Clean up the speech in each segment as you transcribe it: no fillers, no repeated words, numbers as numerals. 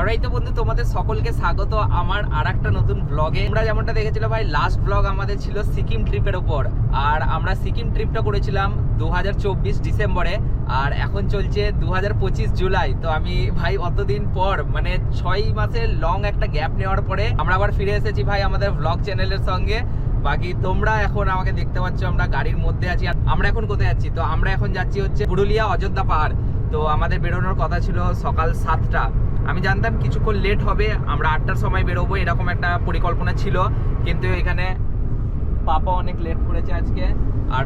Alright তো বন্ধু, তোমাদের সকলকে স্বাগত আমার আরেকটা নতুন ব্লগে। আমরা যেমনটা দেখেছিলাম ভাই, লাস্ট ব্লগ আমাদের ছিল সিকিম ট্রিপের উপর। আর আমরা সিকিম ট্রিপটা করেছিলাম 2024 ডিসেম্বরে, আর এখন চলছে 2025 জুলাই। তো আমি ভাই অতদিন পর, মানে 6 মাসের লং একটা গ্যাপ নেওয়ার পরে আমরা আবার ফিরে এসেছি ভাই আমাদের ব্লগ চ্যানেলের সঙ্গে। বাকি তোমরা এখন আমাকে দেখতে পাচ্ছ, আমরা গাড়ির মধ্যে আছি। আর আমরা এখন কোথায় যাচ্ছি? তো আমরা এখন যাচ্ছি হচ্ছে পুরুলিয়া অযোধ্যা পাহাড়। তো আমাদের বেরোনোর কথা ছিল সকাল 7টা। আমি জানতাম কিছুক্ষণ লেট হবে, আমরা 8টার সময় বেরোবো এরকম একটা পরিকল্পনা ছিল, কিন্তু এখানে পাপা অনেক লেট করেছে আজকে। আর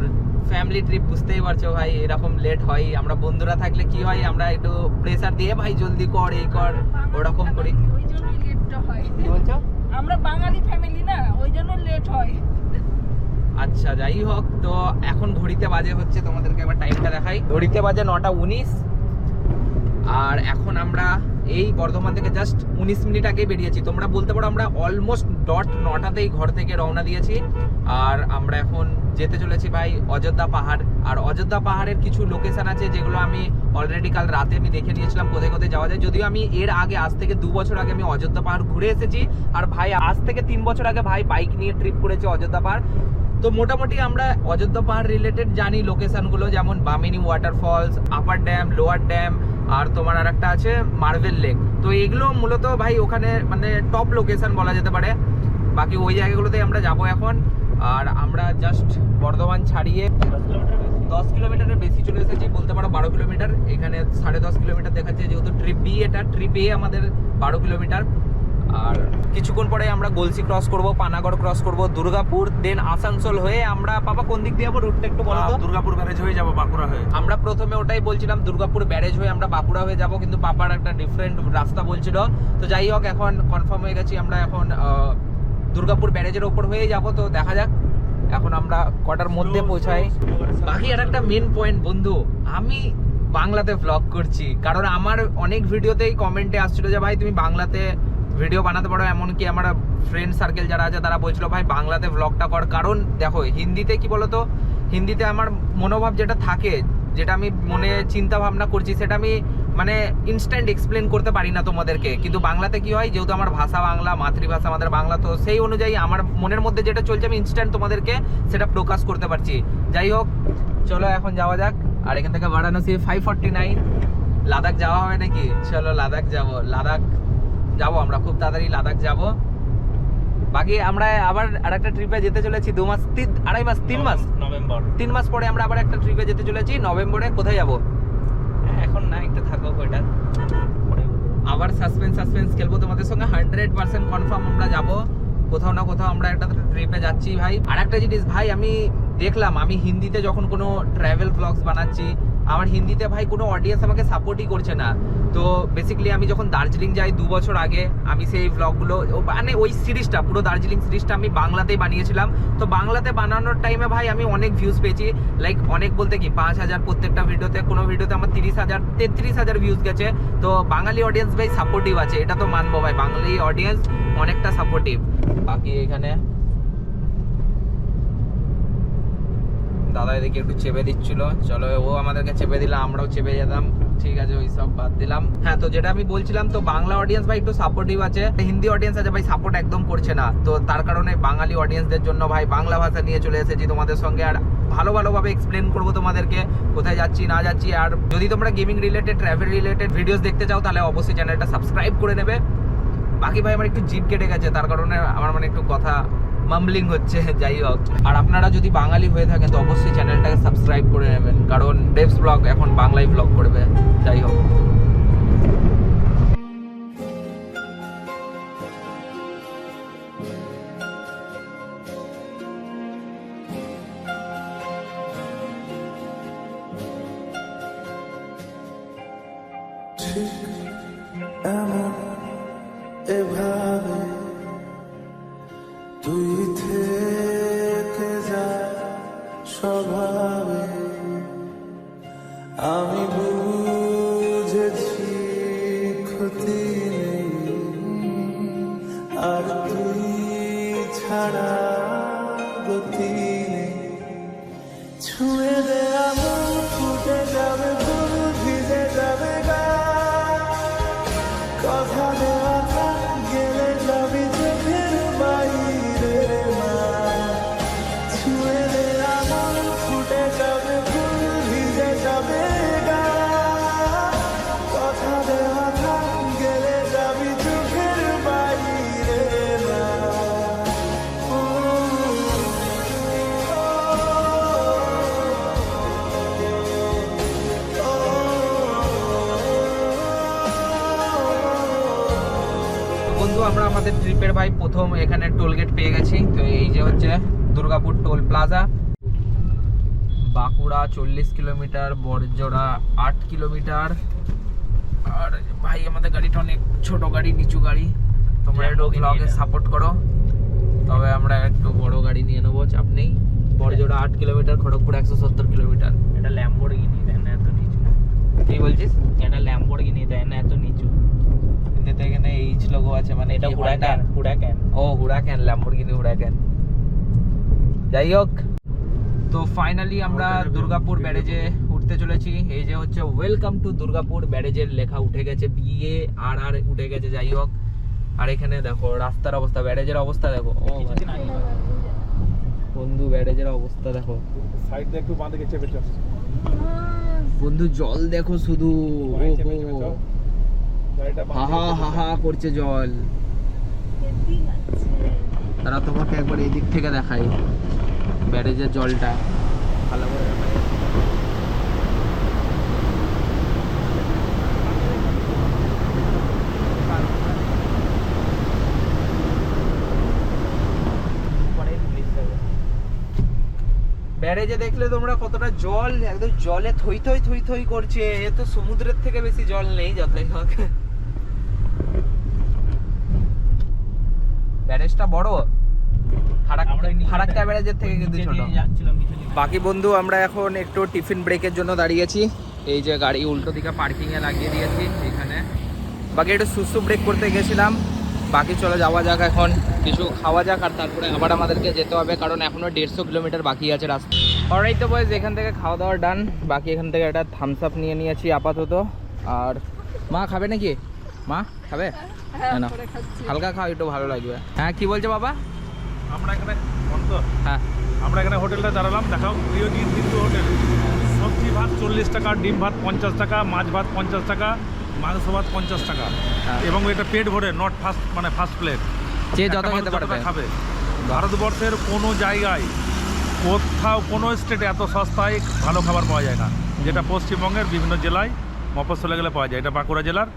ফ্যামিলি ট্রিপ বুঝতেই পারছো ভাই, এরকম লেট হয়। আমরা বন্ধুরা থাকলে কি হয়, আমরা একটু প্রেসার দিয়ে ভাই জলদি কর, এই কর, ওরকম করি। ওই জন্যই লেটটা হয়। কি বলছো? আমরা বাঙালি ফ্যামিলি না, ওই জন্য লেট হয়। আচ্ছা, যাই হোক, তো এখন ঘড়িতে বাজে হচ্ছে, তোমাদেরকে একবার টাইমটা দেখাই। ঘড়িতে বাজে 9:19। আর এখন আমরা এই বর্ধমান থেকে জাস্ট 19 মিনিট আগে বেরিয়েছি। তোমরা বলতে পারো আমরা অলমোস্ট ডট 9টাতেই ঘর থেকে রওনা দিয়েছি। আর আমরা এখন যেতে চলেছি ভাই অযোধ্যা পাহাড়। আর অযোধ্যা পাহাড়ের কিছু লোকেশন আছে যেগুলো আমি অলরেডি কাল রাতে আমি দেখে নিয়েছিলাম কোথায় কোথায় যাওয়া যায়। যদিও আমি এর আগে, আজ থেকে 2 বছর আগে আমি অযোধ্যা পাহাড় ঘুরে এসেছি। আর ভাই আজ থেকে 3 বছর আগে ভাই বাইক নিয়ে ট্রিপ করেছি অযোধ্যা পাহাড়। তো মোটামুটি আমরা অযোধ্যা পাহাড় রিলেটেড জানি লোকেশনগুলো, যেমন বামিনী waterfalls, upper dam, lower dam, আর তোমার আর একটা আছে মার্বেল লেক। তো এগুলো মূলত ভাই ওখানে মানে টপ লোকেশন বলা যেতে পারে। বাকি ওই জায়গাগুলোতে আমরা যাব এখন। আর আমরা জাস্ট বর্ধমান ছাড়িয়ে 10 কিলোমিটারের বেশি চলে এসেছি, বলতে পারো 12 কিলোমিটার। এখানে 10.5 কিলোমিটার দেখাচ্ছে, যেহেতু ট্রিপ বি, এটা ট্রিপ এ আমাদের 12 কিলোমিটার। আর কিছুক্ষণ পরে আমরা গলসি ক্রস করব, পানাগড় ক্রস করব, দুর্গাপুর, দেন আসানসোল হয়ে আমরা পাপা কোন দিক দিয়ে যাবো, রুটটা একটু বলো তো। দুর্গাপুর ব্যারেজ হয়ে যাবো বাঁকুড়া হয়ে। আমরা প্রথমে ওটাই বলছিলাম, দুর্গাপুর ব্যারেজ হয়ে আমরা বাঁকুড়া হয়ে যাব, কিন্তু পাপার একটা ডিফারেন্ট রাস্তা বলছিল। তো যাই হোক, এখন কনফার্ম হয়ে গেছি, আমরা এখন দুর্গাপুর ব্যারেজের ওপর হয়ে যাব। তো দেখা যাক এখন আমরা কটার মধ্যে পৌঁছাই। বাকি আর একটা মেন পয়েন্ট বন্ধু, আমি বাংলাতে ভ্লগ করছি, কারণ আমার অনেক ভিডিওতেই কমেন্টে আসছিল যে ভাই তুমি বাংলাতে ভিডিও বানাতে পারো। এমনকি আমার ফ্রেন্ড সার্কেল যারা আছে তারা বলছিল ভাই বাংলাতে ভ্লগটা কর। কারণ দেখো হিন্দিতে কি বলতো, হিন্দিতে আমার মনোভাব যেটা থাকে, যেটা আমি মনে চিন্তা ভাবনা করছি, সেটা আমি মানে ইনস্ট্যান্ট এক্সপ্লেন করতে পারি না তোমাদেরকে। কিন্তু বাংলাতে কি হয়, যেহেতু আমার ভাষা বাংলা, মাতৃভাষা আমাদের বাংলা, তো সেই অনুযায়ী আমার মনের মধ্যে যেটা চলছে আমি ইনস্ট্যান্ট তোমাদেরকে সেটা প্রকাশ করতে পারছি। যাই হোক, চলো এখন যাওয়া যাক। আর এখান থেকে বারাণসী 549। লাদাখ যাওয়া হবে নাকি? চলো লাদাখ যাবো, লাদাখ যাবো আমরা খুব তাড়াতাড়ি, লাদাখ যাব। বাকি আমরা আবার আরেকটা ট্রিপে যেতে চলেছি 2 মাস, 3 মাস 3 মাস পরে আমরা আবার একটা ট্রিপে যেতে চলেছি নভেম্বরে। কোথায় যাব এখন না, একটু থাকো, ওইটা আবার সাসপেন্স খেলবো তোমাদের সঙ্গে। 100% কনফার্ম আমরা যাব কোথাও না কোথাও, আমরা একটা ট্রিপে যাচ্ছি ভাই। আর একটা জিনিস ভাই, আমি দেখলাম আমি হিন্দিতে যখন কোনো ট্রাভেল ব্লগস বানাচ্ছি, আমার হিন্দিতে ভাই কোনো অডিয়েন্স আমাকে সাপোর্টই করছে না। তো বেসিক্যালি আমি যখন দার্জিলিং যাই 2 বছর আগে, আমি সেই ব্লগগুলো মানে ওই সিরিজটা, পুরো দার্জিলিং সিরিজটা আমি বাংলাতেই বানিয়েছিলাম। তো বাংলাতে বানানোর টাইমে ভাই আমি অনেক ভিউজ পেয়েছি, লাইক অনেক বলতে কি 5,000 প্রত্যেকটা ভিডিওতে, কোনো ভিডিওতে আমার 30,000 33,000 ভিউজ গেছে। তো বাঙালি অডিয়েন্স ভাই সাপোর্টিভ আছে, এটা তো মানবো ভাই, বাঙালি অডিয়েন্স অনেকটা সাপোর্টিভ। বাকি এখানে দাদা এদিকে একটু চেপে দিচ্ছিল, চলো ও আমাদেরকে চেপে দিলাম, আমরাও চেপে যেতাম, ঠিক আছে, ওই সব বাদ দিলাম। হ্যাঁ, তো যেটা আমি বলছিলাম, তো বাংলা অডিয়েন্স ভাই একটু সাপোর্টিভ আছে, হিন্দি অডিয়েন্স আছে ভাই সাপোর্ট একদম করছে না। তো তার কারণে বাঙালি অডিয়েন্সদের জন্য ভাই বাংলা ভাষা নিয়ে চলে এসেছি তোমাদের সঙ্গে। আর ভালোভাবে এক্সপ্লেন করবো তোমাদেরকে কোথায় যাচ্ছি না যাচ্ছি। আর যদি তোমরা gaming related, travel related videos দেখতে চাও, তাহলে অবশ্যই চ্যানেলটা সাবস্ক্রাইব করে নেবে। বাকি ভাই আমার একটু জিভ কেটে গেছে, তার কারণে আমার মানে একটু কথা মামলিং হচ্ছে। যাই হোক, আর আপনারা যদি বাঙালি হয়ে থাকেন তো অবশ্যই চ্যানেলটাকে সাবস্ক্রাইব করে নেবেন, কারণ ডেভস ব্লগ এখন বাংলায় ব্লগ করবে। যাই হোক, এভাবে তুই থেকে যা স্বভাবে, আমি বুঝেছি ক্ষতি নেই, আর তুই ছাড়া গতি নেই। ছুঁয়ে দে আমার, ফুটে যাবে ফুল, ভিজে যাবে গা, কথা দে বন্ধু আমরা আমাদের ট্রিপের ভাই প্রথম এখানে টোল গেট পেয়ে গেছি। তো এই যে হচ্ছে Durgapur toll plaza. Bankura 40 kilometre, Barjora 8 kilometre. আর ভাই আমাদের গাড়িটা অনেক ছোট গাড়ি, নিচু গাড়ি, তোমরা একটু ব্লগে সাপোর্ট করো, তবে আমরা একটু বড় গাড়ি নিয়ে নেবো, চাপ নেই। Barjora 8 kilometre, Kharagpur 170 kilometre. এটা ল্যাম্বরগিনি, দেয় না এত নিচু। কি বলছিস? এটা ল্যাম্বরগিনি, দেয় না এত নিচু। কিন্তু এখানে এইচ লোগো আছে, মানে এটা হুড়াক্যান। ও হুড়াক্যান, ল্যাম্বরগিনি হুড়াক্যান। যাই হোক, তো ফাইনালি আমরা দুর্গাপুর ব্যারেজে উঠতে চলেছি। এই যে হচ্ছে ওয়েলকাম টু দুর্গাপুর ব্যারেজের লেখা উঠে গেছে, BARR উঠে গেছে। যাই হোক, আর এখানে দেখো রাস্তার অবস্থা, ব্যারেজের অবস্থা দেখো। ও ভাই, বন্ধু ব্যারেজের অবস্থা দেখো, সাইড দিয়ে একটু বাঁ দিকে চেপে চল। বন্ধু জল দেখো শুধু, ওহো গাড়িটা বাঁ হাহা হাহা করছে জল। তারা তোমাকে একবার এদিক থেকে দেখাই ব্যারেজের জলটা ভালো করে দেখা যায়। ব্যারেজে দেখলে তোমরা কতটা জল, একদম জলে থই থই থই থই করছে। এ তো সমুদ্রের থেকে বেশি জল নেই যতই হোক। ব্যারেজটা বড়, ফারাক্কা ব্যারেজের থেকে কিন্তু ছোট। বাকি বন্ধু আমরা এখন একটু টিফিন ব্রেকের জন্য দাঁড়িয়েছি। এই যে গাড়ি উল্টো দিকে পার্কিং এ লাগিয়ে দিয়েছি এখানে। বাকি একটু সুসু ব্রেক করতে গেছিলাম। বাকি চলে যাওয়া যাক, এখন কিছু খাওয়া যাক, আর তারপরে আবার আমাদেরকে যেতে হবে, কারণ এখনো 150 কিলোমিটার বাকি আছে রাস্তা। অলরাইট তো বয়েজ, এখান থেকে খাওয়া দাওয়া ডান। বাকি এখান থেকে একটা থামস আপ নিয়ে নিয়েছি আপাতত। আর মা খাবে নাকি? মা খাবে? না, হালকা খাও, একটু ভালো লাগবে। হ্যাঁ কি বলছো বাবা? আমরা এখানে বন্ধ। হ্যাঁ আমরা এখানে হোটেলটা দাঁড়ালাম, দেখাও প্রিয়জিৎ হিন্দু হোটেল। সবজি ভাত 40 টাকা, ডিম ভাত 50 টাকা, মাছ ভাত 50 টাকা, মাংস ভাত 50 টাকা। হ্যাঁ। এবং এটা পেট ভরে, নট ফার্স্ট, মানে ফার্স্ট প্লেট। যে যত একটা মানুষ খেতে পারবে যতটা খাবে। ভারতবর্ষের কোনো জায়গায় কোথাও কোনো স্টেটে এত সস্তায় ভালো খাবার পাওয়া যায় না, যেটা পশ্চিমবঙ্গের বিভিন্ন জেলায় মফস্বলে গেলে পাওয়া যায়। এটা বাঁকুড়া জেলার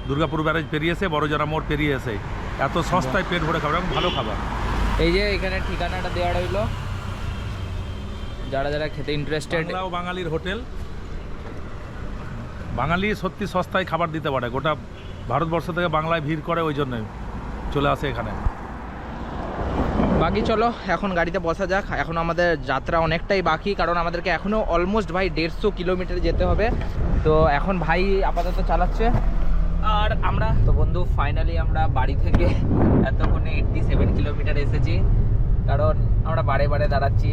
দুর্গাপুর ব্যারেজ পেরিয়ে এসে, বড়জোড়া মোড় পেরিয়ে এসে এত সস্তায় পেট ভরে খাবার এবং ভালো খাবার। এই যে এখানে ঠিকানাটা দেওয়া রইলো, যারা যারা খেতে ইন্টারেস্টেড। বাংলা ও বাঙালির হোটেল। বাঙালি সত্যি সস্তায় খাবার দিতে পারে, গোটা ভারতবর্ষ থেকে বাংলায় ভিড় করে, ওই জন্যই চলে আসে এখানে। বাকি চলো এখন গাড়িতে বসা যাক। এখন আমাদের যাত্রা অনেকটাই বাকি, কারণ আমাদেরকে এখনও অলমোস্ট ভাই 150 কিলোমিটার যেতে হবে। তো এখন ভাই আপাতত চালাচ্ছে, আর আমরা তো বন্ধু ফাইনালি আমরা বাড়ি থেকে এতক্ষণে 87 কিলোমিটার এসেছি। কারণ আমরা বারে বারে দাঁড়াচ্ছি,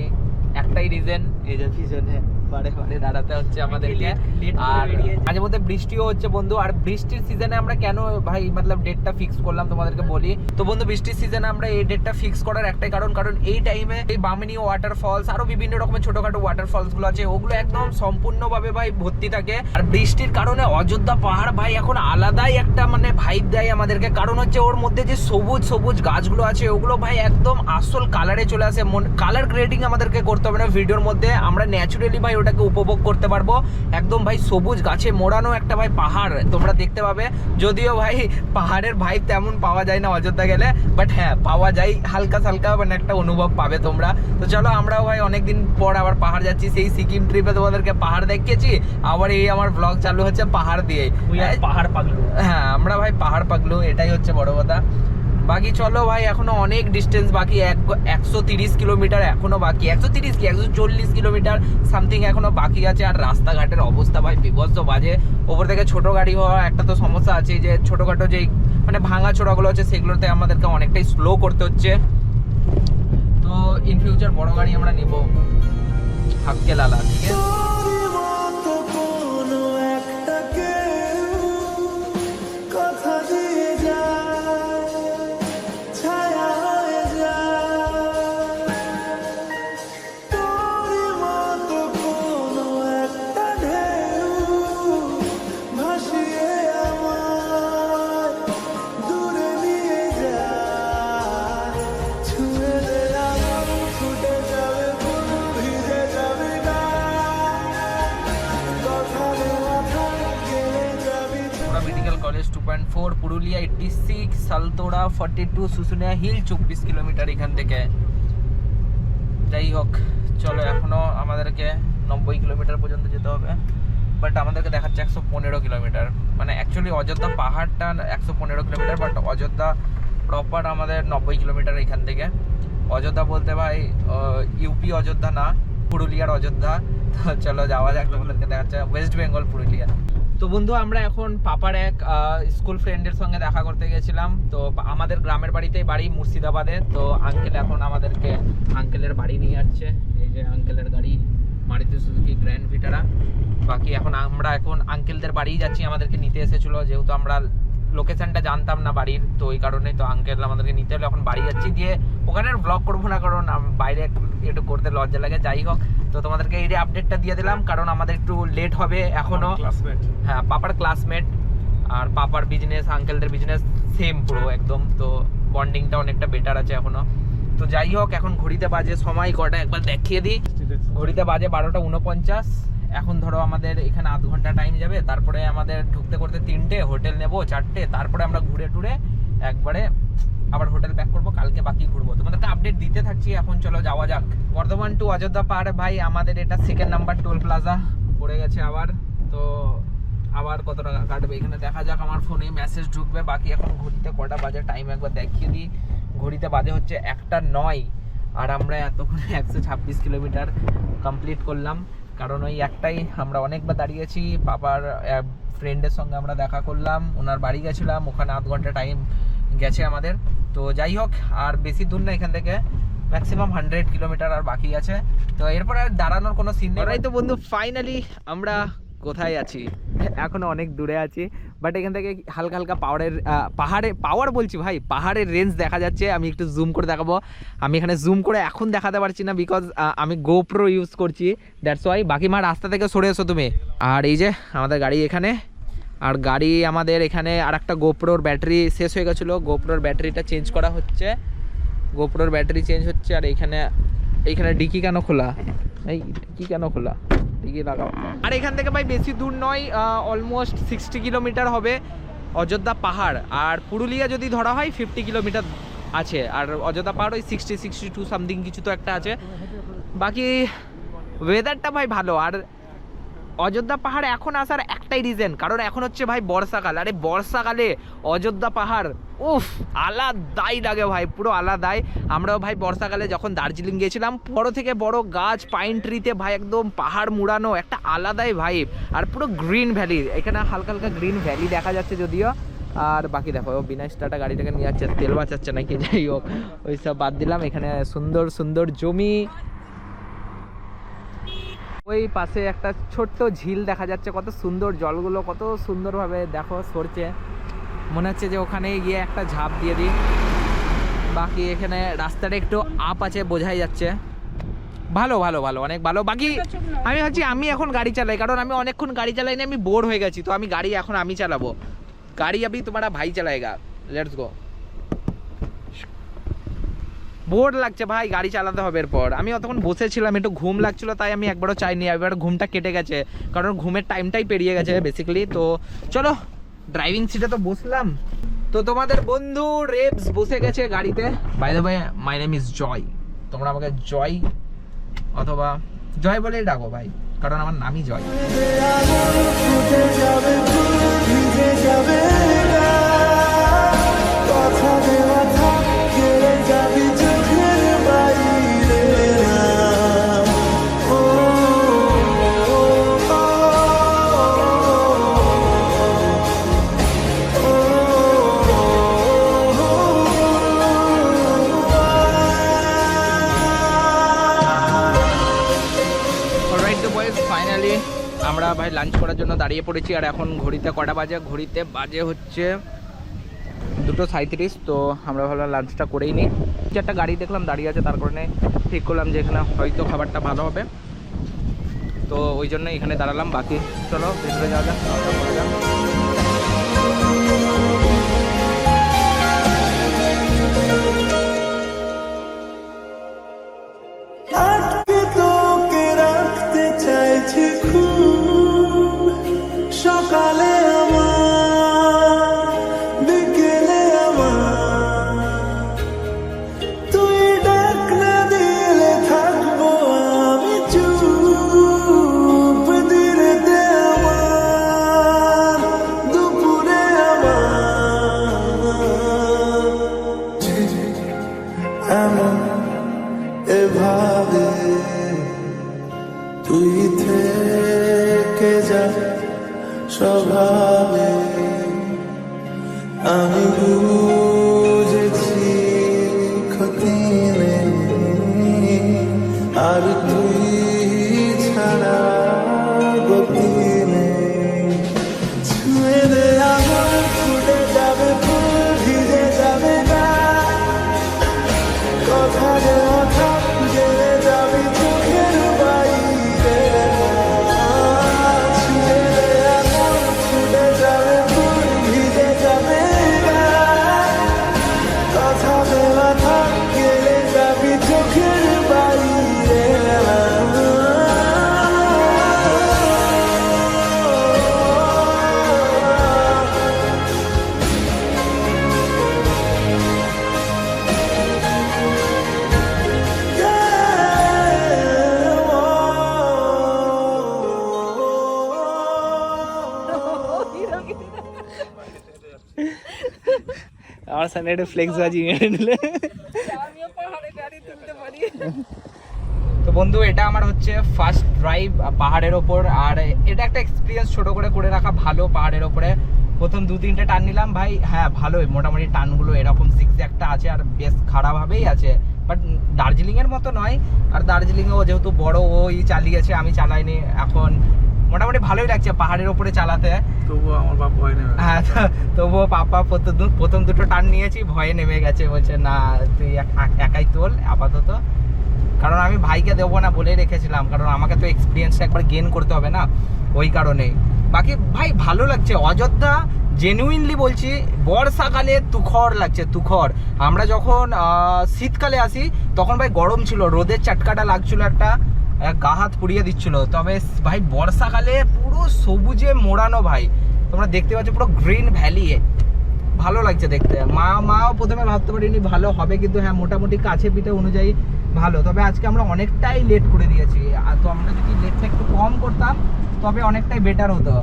একটাই রিজন, এই যে পিছনে বারে বারে দাঁড়াতে হচ্ছে আমাদেরকে। আর মাঝে মধ্যে বৃষ্টিও হচ্ছে বন্ধু, আর বৃষ্টির সিজনে আমরা কেন ভাই মতলব ডেটটা ফিক্স করলাম তোমাদেরকে বলি। তো বন্ধু বৃষ্টির সিজনে আমরা এই ডেটটা ফিক্স করার একটাই কারণ এই টাইমে এই বামনি ওয়াটারফলস, আরো বিভিন্ন রকমের ছোটখাটো ওয়াটারফলস গুলো আছে, ওগুলো একদম সম্পূর্ণভাবে ভাই ভর্তি থাকে। আর বৃষ্টির কারণে অযোধ্যা পাহাড় ভাই এখন আলাদাই একটা মানে ভাইব দেয় আমাদেরকে, কারণ হচ্ছে ওর মধ্যে যে সবুজ সবুজ গাছগুলো আছে ওগুলো ভাই একদম আসল কালারে চলে আসে। কালার গ্রেডিং আমাদেরকে করতে হবে না ভিডিওর মধ্যে, আমরা ন্যাচুরালি ভাই ওটাকে উপভোগ করতে পারবো। একদম ভাই সবুজ গাছে মোড়ানো একটা ভাই পাহাড় তোমরা দেখতে পাবে। যদিও ভাই পাহাড়ের ভাই তেমন পাওয়া যায় না অযোধ্যা গেলে, বাট হ্যাঁ পাওয়া যায় হালকা হালকা, মানে একটা অনুভব পাবে তোমরা। তো চলো আমরাও ভাই অনেকদিন পর আবার পাহাড় যাচ্ছি। সেই সিকিম ট্রিপে তোমাদেরকে পাহাড় দেখিয়েছি, আবার এই আমার ব্লগ চালু হচ্ছে পাহাড় দিয়ে। পাহাড় পাগলু। হ্যাঁ আমরা ভাই পাহাড় পাগলু, এটাই হচ্ছে বড় কথা। বাকি চলো ভাই এখনো অনেক ডিস্টেন্স বাকি, 130 কিলোমিটার এখনো বাকি, 130 কি 140 কিলোমিটার সামথিং এখনো বাকি আছে। আর রাস্তাঘাটের অবস্থা ভাই বিভৎস বাজে। ওপর থেকে ছোট গাড়ি হওয়া একটা তো সমস্যা আছে, যে ছোটখাটো যেই মানে ভাঙা চোরাগুলো আছে সেগুলোতে আমাদেরকে অনেকটাই স্লো করতে হচ্ছে। তো ইন ফিউচার বড় গাড়ি আমরা নিব, হাক্কে লালা, ঠিক আছে। তোর মতো কোনো একটা কেউ কথা দিয়ে যায়, ছায়া হয়ে যায়। তোর মতো কোনো একটা ঢেউ ভাসিয়ে আমায় দূরে নিয়ে যায়। ছুঁয়ে দিলাম ফুটে যাবে ফুল, ভিজে যাবে গায়ে। পুরুলিয়া 86, সালতোড়া 42, শুশুনিয়া হিল 24 কিলোমিটার এখান থেকে। যাই হোক চলো, এখনো আমাদেরকে 90 কিলোমিটার পর্যন্ত যেতে হবে, বাট আমাদেরকে দেখাচ্ছে 115 কিলোমিটার। মানে অ্যাকচুয়ালি অযোধ্যা পাহাড়টা 115 কিলোমিটার, বাট অযোধ্যা প্রপার আমাদের 90 কিলোমিটার এখান থেকে। অযোধ্যা বলতে ভাই ইউপি অযোধ্যা না, পুরুলিয়ার অযোধ্যা। তো চলো যাওয়া যাক, তোমাদেরকে দেখাচ্ছে ওয়েস্ট বেঙ্গল পুরুলিয়া। তো বন্ধু আমরা এখন পাপার এক স্কুল ফ্রেন্ডের সঙ্গে দেখা করতে গেছিলাম। তো আমাদের গ্রামের বাড়িতেই বাড়ি মুর্শিদাবাদে। তো আঙ্কেল এখন আমাদেরকে আঙ্কেলের বাড়ি নিয়ে যাচ্ছে। এই যে আঙ্কেলের গাড়ি, মারুতি সুজুকি গ্র্যান্ড ভিটারা। বাকি এখন আমরা আঙ্কেলদের বাড়িই যাচ্ছি, আমাদেরকে নিতে এসেছিলো, যেহেতু আমরা লোকেশনটা জানতাম না বাড়ির, তো ওই কারণে তো আঙ্কেল আমাদেরকে নিতে হলো। এখন বাড়ি যাচ্ছি, দিয়ে ওখানে ব্লগ করবো না, কারণ বাইরে একটু করতে লজ্জা লাগে। যাই হোক, তো তোমাদেরকে এই আপডেটটা দিয়ে দিলাম, কারণ আমাদের একটু লেট হবে এখনো। হ্যাঁ, পাপার ক্লাসমেট, আর পাপার বিজনেস আঙ্কেলদের বিজনেস সেম পুরো একদম, তো বন্ডিংটা অনেকটা বেটার আছে এখনো। তো যাই হোক, এখন ঘড়িতে বাজে সময় কটা একবার দেখিয়ে দিই। ঘড়িতে বাজে 12:49। এখন ধরো আমাদের এখানে আধ ঘন্টা টাইম যাবে, তারপরে আমাদের ঢুকতে করতে 3টে, হোটেল নেব 4টে, তারপরে আমরা ঘুরে টুরে একবারে আবার হোটেল প্যাক করবো, কালকে বাকি ঘুরবো। তোমাদেরকে আপডেট দিতে থাকছি। এখন চলো যাওয়া যাক। বর্ধমান টু অযোধ্যা পাহাড় ভাই, আমাদের এটা 2nd নাম্বার টোল প্লাজা পড়ে গেছে আবার। তো আবার কত টাকা কাটবে এখানে দেখা যাক, আমার ফোনে মেসেজ ঢুকবে। বাকি এখন ঘড়িতে কটা বাজে টাইম একবার দেখিয়ে দিই। ঘড়িতে বাজে হচ্ছে 1:09, আর আমরা এতক্ষণে 126 কিলোমিটার কমপ্লিট করলাম। কারণ ওই একটাই, আমরা অনেকবার দাঁড়িয়েছি। পাপার ফ্রেন্ডের সঙ্গে আমরা দেখা করলাম, ওনার বাড়ি গেছিলাম, ওখানে আধ ঘন্টা টাইম গেছে আমাদের। তো যাই হোক, আর বেশি দূর না এখান থেকে, ম্যাক্সিমাম 100 কিলোমিটার আর বাকি আছে। তো এরপর আর দাঁড়ানোর কোনো সিন নেই। তো বন্ধু ফাইনালি আমরা কোথায় আছি? এখনো অনেক দূরে আছি, বাট এখান থেকে হালকা হালকা পাওয়ার বলছি ভাই, পাহাড়ের রেঞ্জ দেখা যাচ্ছে। আমি একটু জুম করে দেখাবো। আমি এখানে জুম করে এখন দেখাতে পারছি না, বিকজ আমি গোপ্রো ইউজ করছি, দ্যাটস ওয়াই। বাকি মা রাস্তা থেকে সরে এসো তুমি। আর এই যে আমাদের গাড়ি এখানে, আর গাড়ি আমাদের এখানে আর একটা গোপ্রোর ব্যাটারি শেষ হয়ে গেছিলো, গোপ্রোর ব্যাটারিটা চেঞ্জ করা হচ্ছে, গোপ্রোর ব্যাটারি চেঞ্জ হচ্ছে। আর এইখানে ডিকি কেন খোলা? এই ডিকি কেন খোলা? ডিকি লাগাও। আর এখান থেকে ভাই বেশি দূর নয়, অলমোস্ট 60 কিলোমিটার হবে অযোধ্যা পাহাড়। আর পুরুলিয়া যদি ধরা হয় 50 কিলোমিটার আছে, আর অযোধ্যা পাহাড় ওই 62 সামথিং কিছু তো একটা আছে। বাকি ওয়েদারটা ভাই ভালো। আর অযোধ্যা পাহাড় এখন আসার একটাই রিজন, কারণ এখন হচ্ছে ভাই বর্ষাকাল। আরে বর্ষাকালে অযোধ্যা পাহাড় উফ আলাদাই লাগে ভাই, পুরো আলাদাই। আমরাও ভাই বর্ষাকালে যখন দার্জিলিং গিয়েছিলাম, বড় থেকে বড় গাছ, পাইন ট্রিতে ভাই একদম পাহাড় মুড়ানো, একটা আলাদাই ভাইব। আর পুরো গ্রিন ভ্যালি, এখানে হালকা হালকা গ্রিন ভ্যালি দেখা যাচ্ছে যদিও। আর বাকি দেখো বিনাশ টাটা গাড়িটাকে নিয়ে যাচ্ছে, তেল বাঁচাচ্ছে নাকি, যাই হোক ওইসব বাদ দিলাম। এখানে সুন্দর সুন্দর জমি, ওই পাশে একটা ছোট্ট ঝিল দেখা যাচ্ছে, কত সুন্দর জলগুলো, কত সুন্দরভাবে দেখো সরছে। মনে হচ্ছে যে ওখানে গিয়ে একটা ঝাঁপ দিয়ে দিই। বাকি এখানে রাস্তাটা একটু আপ আছে, বোঝাই যাচ্ছে। ভালো ভালো ভালো, অনেক ভালো। বাকি আমি ভাবছি আমি এখন গাড়ি চালাই, কারণ আমি অনেকক্ষণ গাড়ি চালাই না, আমি বোর হয়ে গেছি। তো আমি গাড়ি এখন আমি চালাবো, গাড়ি अभी तुम्हारा भाई चलाएगा, लेट्स गो। বোর লাগছে ভাই, গাড়ি চালাতে হবে এরপর। আমি অতক্ষণ বসেছিলাম, একটু ঘুম লাগছিল, তাই আমি একবারও চাইনি। এবার ঘুমটা কেটে গেছে, কারণ ঘুমের টাইমটাই পেরিয়ে গেছে বেসিক্যালি। তো চলো ড্রাইভিং সিটে তো বসলাম। তো তোমাদের বন্ধু রেবস বসে গেছে গাড়িতে। By the way, my name is Joy. তোমরা আমাকে জয় অথবা জয় বলেই ডাকো ভাই, কারণ আমার নামই জয়। ফাইনালি আমরা ভাই লাঞ্চ করার জন্য দাঁড়িয়ে পড়েছি। আর এখন ঘড়িতে কটা বাজে? ঘড়িতে বাজে হচ্ছে 2:37। তো আমরা ভাবলাম লাঞ্চটা করেই নিই। একটা গাড়ি দেখলাম দাঁড়িয়ে আছে, তার কারণে ঠিক করলাম যে এখানে হয়তো খাবারটা ভালো হবে, তো ওই জন্য এখানে দাঁড়ালাম। বাকি চলো ভেতরে যাওয়া যাক, করা যাক। সকালে আমার আমার সামনে একটা ফ্লেক্স বাজি মেরে নিলে। আমিও পাহাড়ে গাড়ি তুলতে পারি। তো বন্ধু এটা আমার হচ্ছে ফার্স্ট ড্রাইভ পাহাড়ের ওপর, আর এটা একটা এক্সপিরিয়েন্স ছোট করে রাখা ভালো। পাহাড়ের ওপরে প্রথম 2-3টে টার্ন নিলাম ভাই, হ্যাঁ ভালোই, মোটামুটি টার্নগুলো এরকম একটা আছে আর বেশ খারাপভাবেই আছে, বাট দার্জিলিংয়ের মতো নয়। আর দার্জিলিংয়েও যেহেতু বড় ওই চালিয়েছে, আমি চালাইনি, এখন মোটামুটি ভালোই লাগছে পাহাড়ের ওপরে চালাতে। তবুও আমার বাপ ভয় নেবে। হ্যাঁ তবুও পাপা প্রথম 2টো টার্ন নিয়েছি, ভয়ে নেমে গেছে, বলছে না তুই একাই তোল আপাতত, কারণ আমি ভাইকে দেবো না বলে রেখেছিলাম, কারণ আমাকে তো এক্সপিরিয়েন্সটা একবার গেইন করতে হবে না, ওই কারণেই। বাকি ভাই ভালো লাগছে অযোধ্যা, জেনুইনলি বলছি। বর্ষাকালে তুখর লাগছে, তুখর। আমরা যখন শীতকালে আসি তখন ভাই গরম ছিল, রোদের চাটকাটা লাগছিল, একটা গা হাত পুড়িয়ে দিচ্ছিল। তবে ভাই বর্ষাকালে পুরো সবুজে মোড়ানো ভাই, তোমরা দেখতে পাচ্ছ পুরো গ্রিন ভ্যালি, ভালো লাগছে দেখতে। মাও প্রথমে ভাবতে পারিনি ভালো হবে, কিন্তু হ্যাঁ মোটামুটি কাছে পিঠে অনুযায়ী ভালো। তবে আজকে আমরা অনেকটাই লেট করে দিয়েছি, আর তো আমরা যদি লেটটা একটু কম করতাম তবে অনেকটাই বেটার হতো।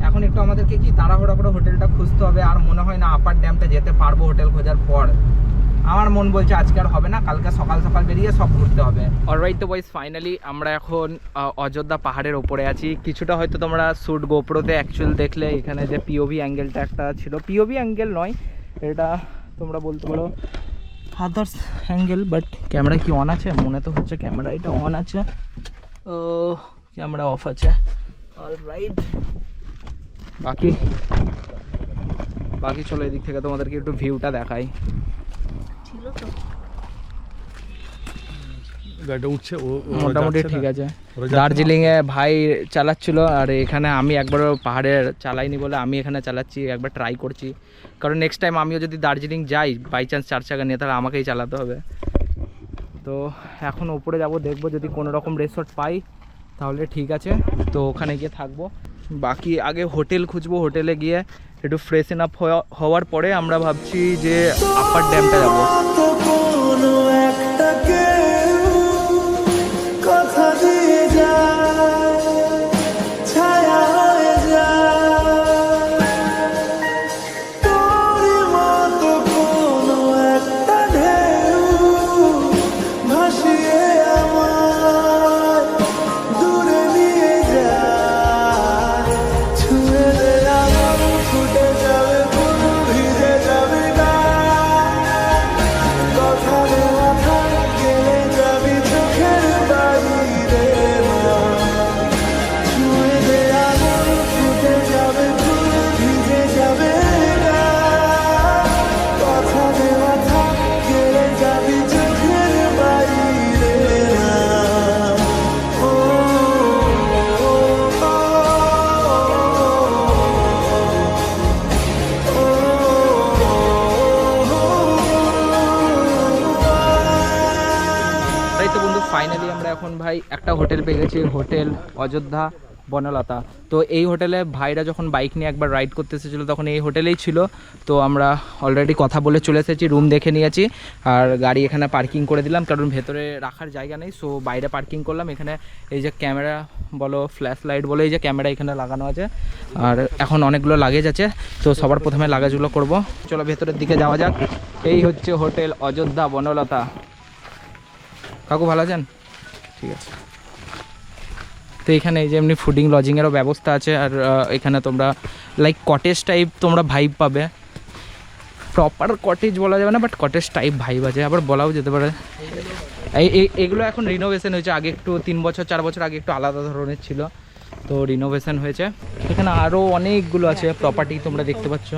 এখন একটু আমাদেরকে কি তাড়াহুড়া করে হোটেলটা খুঁজতে হবে, আর মনে হয় না আপার ড্যামটা যেতে পারবো হোটেল খোঁজার পর। আমার মন বলছে আজকে আর হবে না, কালকে সকাল সকাল বেরিয়ে সব ঘুরতে হবে। অলরাইট তো বয়েজ, ফাইনালি আমরা এখন অযোধ্যা পাহাড়ের ওপরে আছি। কিছুটা হয়তো তোমরা শ্যুট গোপ্রোতে অ্যাকচুয়াল দেখলে, এখানে যে পিওভি অ্যাঙ্গেলটা একটা ছিল, পিওভি অ্যাঙ্গেল নয় এটা, তোমরা বলতে পারো আদার্স অ্যাঙ্গেল, বাট ক্যামেরা কি অন আছে? মনে তো হচ্ছে ক্যামেরা এটা অন আছে, ও ক্যামেরা অফ আছে। অলরাইট, বাকি চলো এদিক থেকে তোমাদেরকে একটু ভিউটা দেখাই। ছিল তো গাড়িটা উঠছে, মোটামুটি ঠিক আছে। দার্জিলিংয়ে ভাই চালাচ্ছিল, আর এখানে আমি একবারও পাহাড়ে চালাইনি বলে আমি এখানে চালাচ্ছি, একবার ট্রাই করছি, কারণ নেক্সট টাইম আমিও যদি দার্জিলিং যাই বাই চান্স 4 চাকা নিয়ে, তাহলে আমাকেই চালাতে হবে। তো এখন উপরে যাব, দেখবো যদি কোনো রকম রিসর্ট পাই তাহলে ঠিক আছে, তো ওখানে গিয়ে থাকবো। বাকি আগে হোটেল খুঁজবো, হোটেলে গিয়ে একটু ফ্রেশন আপ হওয়ার পরে আমরা ভাবছি যে আপার ড্যামটা যাবো। তো কোনো একটা কেউ কথা দিয়ে যায়, ছায়া হয়ে যায়, তোরই মতো কোনো একটা ঢেউ ভাসিয়ে আমায় দূরে নিয়ে যায়, ছুঁয়ে দে আমার, ছুটে যাবে ফুল, ভিজে যাবে গা, কথা দেওয়া থাক, গেলে যাবি চোখের বাইরে না, ছুঁয়ে দে আমার, ছুটে যাবে ফুল, ভিজে যাবে গা, কথা দেওয়া থাক, গেলে যাবি চোখের বাইরে না। ও, ও, ও, তাই তো বন্ধু, ফাইনালি আমরা এখন ভাই একটা হোটেল পেয়ে গেছি, হোটেল অযোধ্যা বনলতা। তো এই হোটেলে ভাইরা যখন বাইক নিয়ে একবার রাইড করতে এসেছিলো তখন এই হোটেলেই ছিল। তো আমরা অলরেডি কথা বলে চলে এসেছি, রুম দেখে নিয়েছি, আর গাড়ি এখানে পার্কিং করে দিলাম, কারণ ভেতরে রাখার জায়গা নেই, সো বাইরে পার্কিং করলাম। এখানে এই যে ক্যামেরা বলো, ফ্ল্যাশ লাইট বলো, এই যে ক্যামেরা এখানে লাগানো আছে, আর এখন অনেকগুলো লাগেজ আছে, তো সবার প্রথমে লাগেজগুলো করব। চলো ভেতরের দিকে যাওয়া যাক। এই হচ্ছে হোটেল অযোধ্যা বনলতা। কাকু ভালো আছেন? ঠিক আছে। তো এখানে এই যে এমনি ফুডিং লজিংয়েরও ব্যবস্থা আছে, আর এখানে তোমরা লাইক কটেজ টাইপ তোমরা ভাইব পাবে। প্রপার কটেজ বলা যাবে না, বাট কটেজ টাইপ ভাইব আছে, আবার বলাও যেতে পারে। এগুলো এখন রিনোভেশন হয়েছে, আগে একটু 3 বছর 4 বছর আগে একটু আলাদা ধরনের ছিল, তো রিনোভেশন হয়েছে। এখানে আরও অনেকগুলো আছে প্রপার্টি, তোমরা দেখতে পাচ্ছ।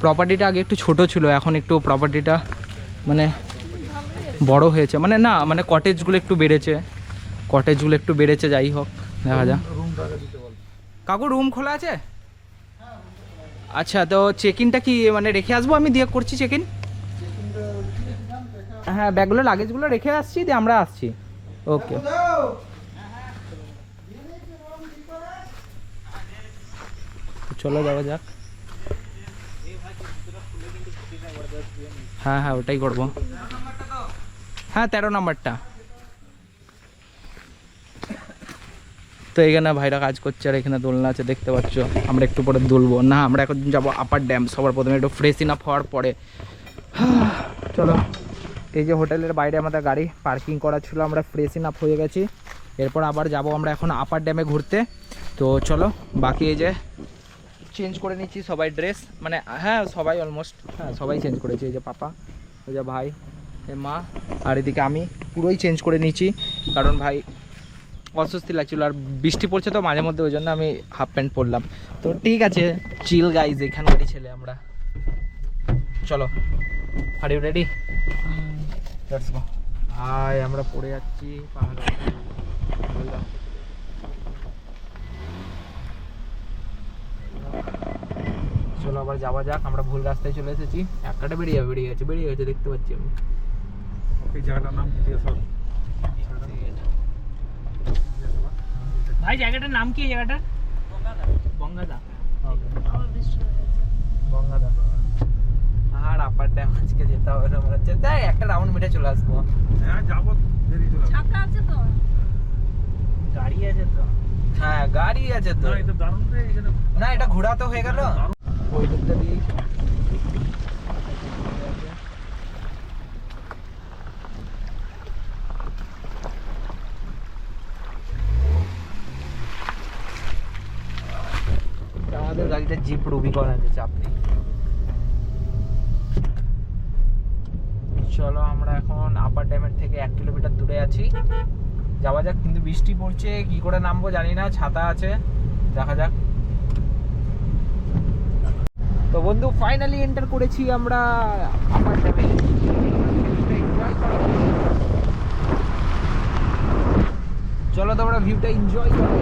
প্রপার্টিটা আগে একটু ছোট ছিল, এখন একটু প্রপার্টিটা মানে বড় হয়েছে, মানে না মানে কটেজগুলো একটু বেড়েছে, যাই হোক দেখা যাক। কাকু রুম খোলা আছে? আচ্ছা, তো চেক ইনটা কি মানে রেখে আসবো আমি, দিয়ে করছি চেক ইন? হ্যাঁ, ব্যাগগুলো লাগেজগুলো রেখে আসছি, দিয়ে আমরা আসছি। ওকে, চলো যাওয়া যাক। হ্যাঁ হ্যাঁ, ওটাই করবো। হ্যাঁ 13 নম্বরটা। তো এখানে ভাইরা কাজ করছে আর এখানে দোলনা আছে দেখতে পাচ্ছ। আমরা একটু পরে দুলবো না, আমরা এখন যাবো আপার ড্যাম। সবার প্রথমে একটু ফ্রেশ আপ হওয়ার পরে চলো। এই যে হোটেলের বাইরে আমাদের গাড়ি পার্কিং করা ছিল, আমরা ফ্রেশ আপ হয়ে গেছি। এরপর আবার যাব আমরা এখন আপার ড্যামে ঘুরতে। তো চলো, বাকি এই যে চেঞ্জ করে নিচ্ছি সবাই ড্রেস, মানে হ্যাঁ সবাই অলমোস্ট, হ্যাঁ সবাই চেঞ্জ করেছে। এই যে পাপা, এই যে ভাই, এই মা, আর এদিকে আমি পুরোই চেঞ্জ করে নিচ্ছি, কারণ ভাই অস্বস্তি লাগছিল আর বৃষ্টি পড়ছে তো মাঝে মধ্যে, ওই জন্য আমি হাফ প্যান্ট পরলাম। তো ঠিক আছে, চিল গাইজ, এখানকারই ছেলে আমরা। চলো, are you ready? Let's go. Hi, আমরা পড়ে যাচ্ছি পাহাড়ে। চলো আবার যাওয়া যাক, আমরা ভুল রাস্তায় চলে এসেছি। এক কাটা বেরিয়ে গেছে দেখতে পাচ্ছি আমি। এই জায়গাটার নাম কি দিয়ে সব? ভাই জায়গাটার নাম কি? এই জায়গাটা বঙ্গাদা। গঙ্গাধর আর আপার ড্যাম আজকে যেতে হবে না মনে হচ্ছে। তাই একটা রাউন্ড মিটে চলে আসবো। হ্যাঁ যাবো, দেরি চলে আসবে। ছাতা আছে তো? গাড়ি আছে তো? হ্যাঁ গাড়ি আছে তো। না, এটা দারুণ রে, এখানে না এটা ঘোরা তো হয়ে গেল। ওই দিকটা দিয়েই আমাদের গাড়িটা জিপ রুবিকন আছে, চাপ নেই। চলো আমরা এখন আপার ড্যামের থেকে 1 কিলোমিটার দূরে আছি, যাওয়া যাক। কিন্তু বৃষ্টি পড়ছে, কি করে নামবো জানি না, ছাতা আছে, দেখা যাক। তো বন্ধু ফাইনালি এন্টার করেছি আমরা আপার ড্যামে। চলো তোমরা ভিউটা এনজয় করো।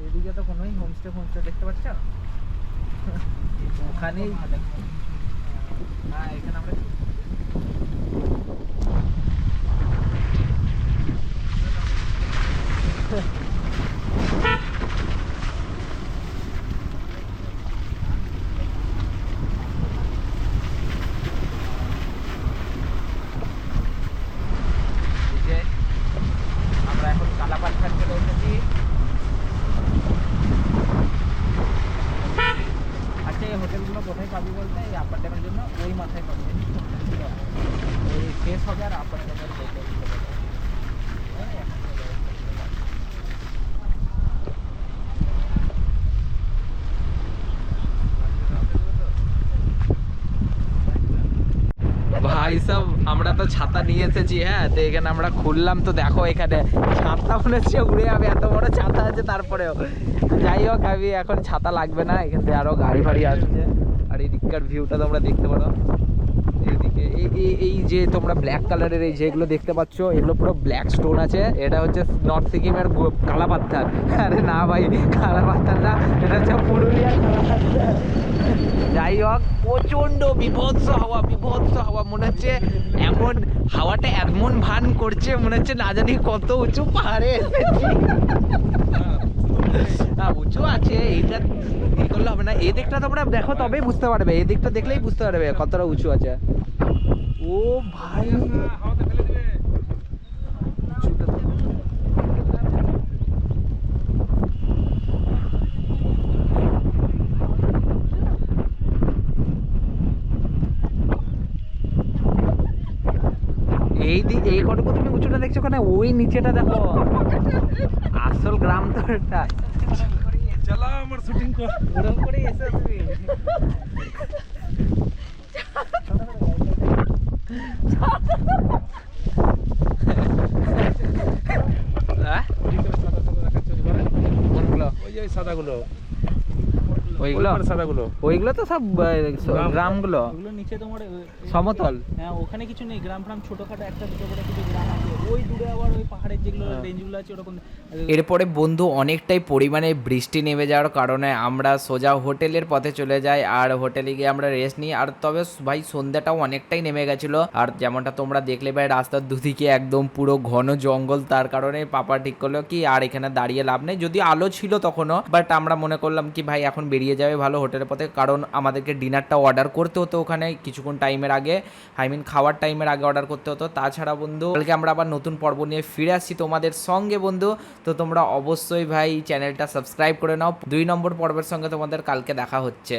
এদিকে তো কোনোই হোমস্টে দেখতে পাচ্ছ? ওখানেই হ্যাঁ, এখানে আমরা আমরা এখন কালাপাথর চলে এসেছি। আচ্ছা এই হোটেলগুলো কোথায় পাবি বলতে? এই আপার ড্যামের জন্য ওই মাথায় পাবি, ওই শেষ হবে আর আপার ড্যামের হোটেলগুলো পাবি। ভাই সব আমরা তো ছাতা নিয়ে এসেছি, হ্যাঁ তো এখানে আমরা খুললাম তো দেখো এখানে ছাতা মনে হচ্ছে উড়ে যাবে, এত বড় ছাতা আছে। তারপরেও যাই হোক, আমি এখন ছাতা লাগবে না, এখান থেকে আরো গাড়ি ফাড়ি আসছে। আর এই দিককার ভিউটা তোমরা দেখতে পারো। এইদিকে এই যে তোমরা ব্ল্যাক কালারের এই যেগুলো দেখতে পাচ্ছ, এগুলো পুরো ব্ল্যাক স্টোন আছে। এটা হচ্ছে নর্থ সিকিমের কালাপাথর। আরে না ভাই, কালাপাথর না, এটা হচ্ছে পুরুলিয়ার কালাপাথর। যাই হোক, প্রচন্ড বিভৎস হাওয়া, মনে হচ্ছে এমন হাওয়াটা এমন ভান করছে মনে হচ্ছে না জানি কত উঁচু পাহাড়ে এসেছি। হ্যাঁ উঁচু আছে, এইটা এই করলে হবে না। এই দিকটা তোমরা দেখো তবেই বুঝতে পারবে, এই দিকটা দেখলেই বুঝতে পারবে কতটা উঁচু আছে। ও ভাই এই কটুকু তুমি উঁচুটা দেখছো কেন? ওই নিচেটা দেখো, আসল গ্রাম তো এটা। চলো আমার শুটিং কর। ওরকম করে এসে তুমি কোনগুলো? ওই যে সাদাগুলো, ওইগুলো তো সব গ্রামগুলো, ওগুলো নিচে তোমার সমতল। হ্যাঁ ওখানে কিছু নেই, গ্রাম ছোটখাটো একটা দুটো করে কিছু গ্রাম আছে। ওই দূরে আবার ওই পাহাড়ের যেগুলো রেঞ্জগুলো আছে ওরকম। এরপরে বন্ধু অনেকটাই পরিমাণে বৃষ্টি নেমে যাওয়ার কারণে আমরা সোজা হোটেলের পথে চলে যাই, আর হোটেলে গিয়ে আমরা রেস্ট নিই। আর তবে ভাই সন্ধ্যাটাও অনেকটাই নেমে গেছিলো, আর যেমনটা তোমরা দেখলে ভাই রাস্তার দুদিকে একদম পুরো ঘন জঙ্গল, তার কারণে পাপা ঠিক করলো কি আর এখানে দাঁড়িয়ে লাভ নেই, যদি আলো ছিল তখনও, বাট আমরা মনে করলাম কি ভাই এখন বেরিয়ে যাবে ভালো হোটেলের পথে, কারণ আমাদেরকে ডিনারটা অর্ডার করতে হতো ওখানে কিছুক্ষণ টাইমের আগে, খাওয়ার টাইমের আগে অর্ডার করতে হতো। তাছাড়া বন্ধু কালকে আমরা আবার নতুন পর্ব নিয়ে ফিরে আসছি তোমাদের সঙ্গে বন্ধু, তো তোমরা অবশ্যই ভাই চ্যানেলটা সাবস্ক্রাইব করে নাও। 2 নম্বর পর্বের সঙ্গে তোমাদের কালকে দেখা হচ্ছে।